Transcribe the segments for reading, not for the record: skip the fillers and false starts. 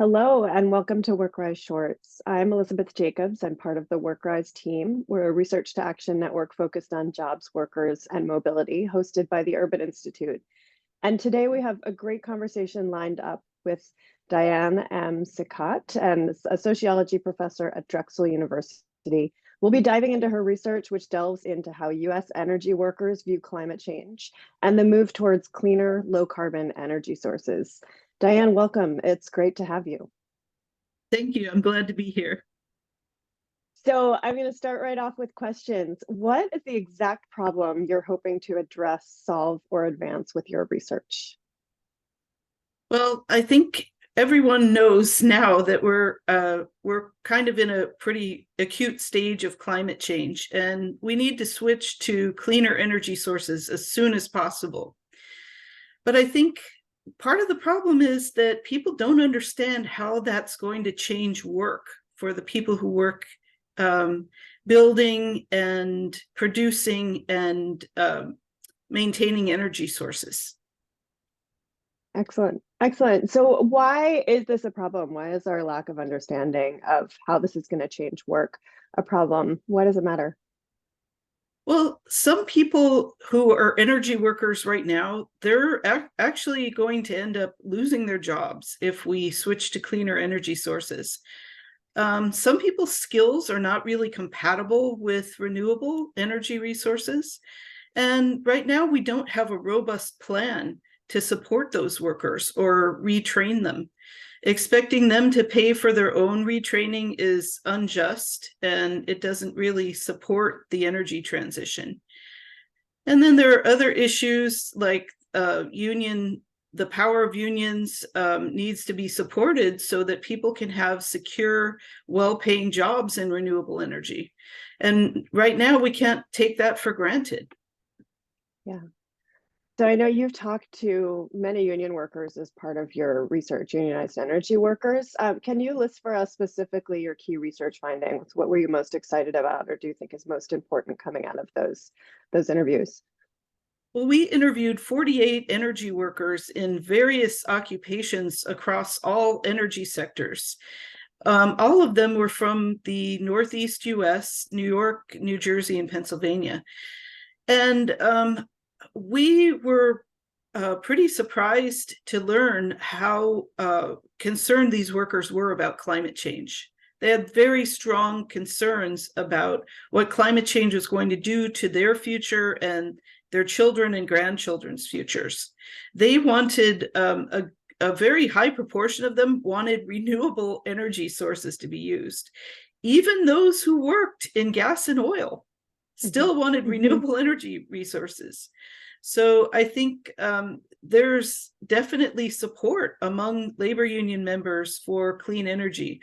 Hello and welcome to WorkRise Shorts. I'm Elizabeth Jacobs. I'm part of the WorkRise team. We're a research to action network focused on jobs, workers, and mobility, hosted by the Urban Institute. And today we have a great conversation lined up with Diane M. Sicotte, and a sociology professor at Drexel University. We'll be diving into her research, which delves into how US energy workers view climate change and the move towards cleaner, low carbon energy sources. Diane, welcome. It's great to have you. Thank you. I'm glad to be here. So I'm going to start right off with questions. What is the exact problem you're hoping to address, solve, or advance with your research? Well, I think everyone knows now that we're kind of in a pretty acute stage of climate change, and we need to switch to cleaner energy sources as soon as possible. But I think part of the problem is that people don't understand how that's going to change work for the people who work building and producing and maintaining energy sources. Excellent. Excellent. So why is this a problem? Why is our lack of understanding of how this is going to change work a problem? Why does it matter? Well, some people who are energy workers right now, they're actually going to end up losing their jobs if we switch to cleaner energy sources. Some people's skills are not really compatible with renewable energy resources. And right now, we don't have a robust plan to support those workers or retrain them. Expecting them to pay for their own retraining is unjust, and it doesn't really support the energy transition. And then there are other issues like the power of unions needs to be supported so that people can have secure, well-paying jobs in renewable energy. And right now, we can't take that for granted. Yeah. So I know you've talked to many union workers as part of your research, unionized energy workers. Can you list for us specifically your key research findings? What were you most excited about, or do you think is most important coming out of those interviews? Well, we interviewed 48 energy workers in various occupations across all energy sectors. All of them were from the Northeast US, New York, New Jersey, and Pennsylvania. And we were pretty surprised to learn how concerned these workers were about climate change. They had very strong concerns about what climate change was going to do to their future and their children and grandchildren's futures. They wanted a very high proportion of them wanted renewable energy sources to be used. Even those who worked in gas and oil still wanted renewable energy resources. So I think there's definitely support among labor union members for clean energy.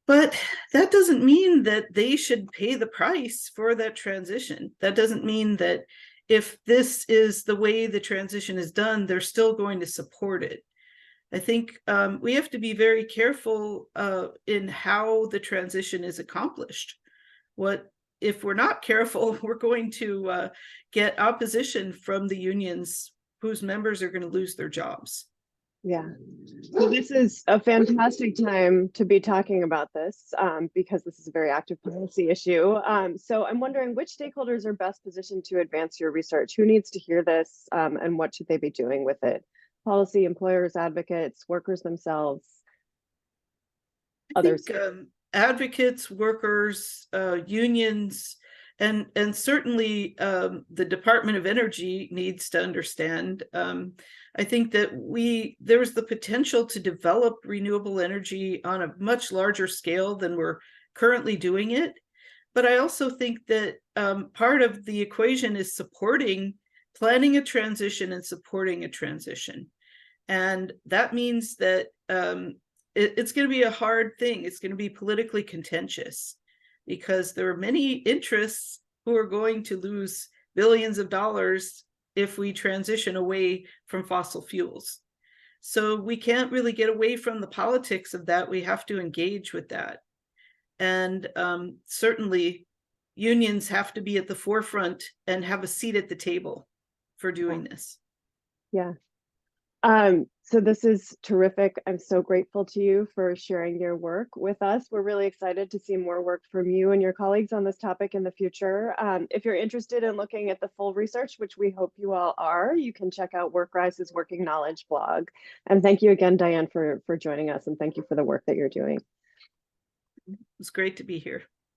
But that doesn't mean that they should pay the price for that transition. That doesn't mean that if this is the way the transition is done, they're still going to support it. I think we have to be very careful in how the transition is accomplished. If we're not careful, we're going to get opposition from the unions whose members are going to lose their jobs. Yeah. So this is a fantastic time to be talking about this because this is a very active policy issue. So I'm wondering which stakeholders are best positioned to advance your research? Who needs to hear this and what should they be doing with it? Policy, employers, advocates, workers themselves, others. Advocates, workers, unions, and certainly the Department of Energy needs to understand. I think that there was the potential to develop renewable energy on a much larger scale than we're currently doing it. But I also think that part of the equation is planning a transition and supporting a transition. And that means that it's going to be a hard thing. It's going to be politically contentious because there are many interests who are going to lose billions of dollars if we transition away from fossil fuels. So we can't really get away from the politics of that. We have to engage with that. And certainly unions have to be at the forefront and have a seat at the table for doing this. Yeah. So this is terrific. I'm so grateful to you for sharing your work with us. We're really excited to see more work from you and your colleagues on this topic in the future. If you're interested in looking at the full research, which we hope you all are, you can check out WorkRise's Working Knowledge blog. And thank you again, Diane, for joining us, and thank you for the work that you're doing. It's great to be here.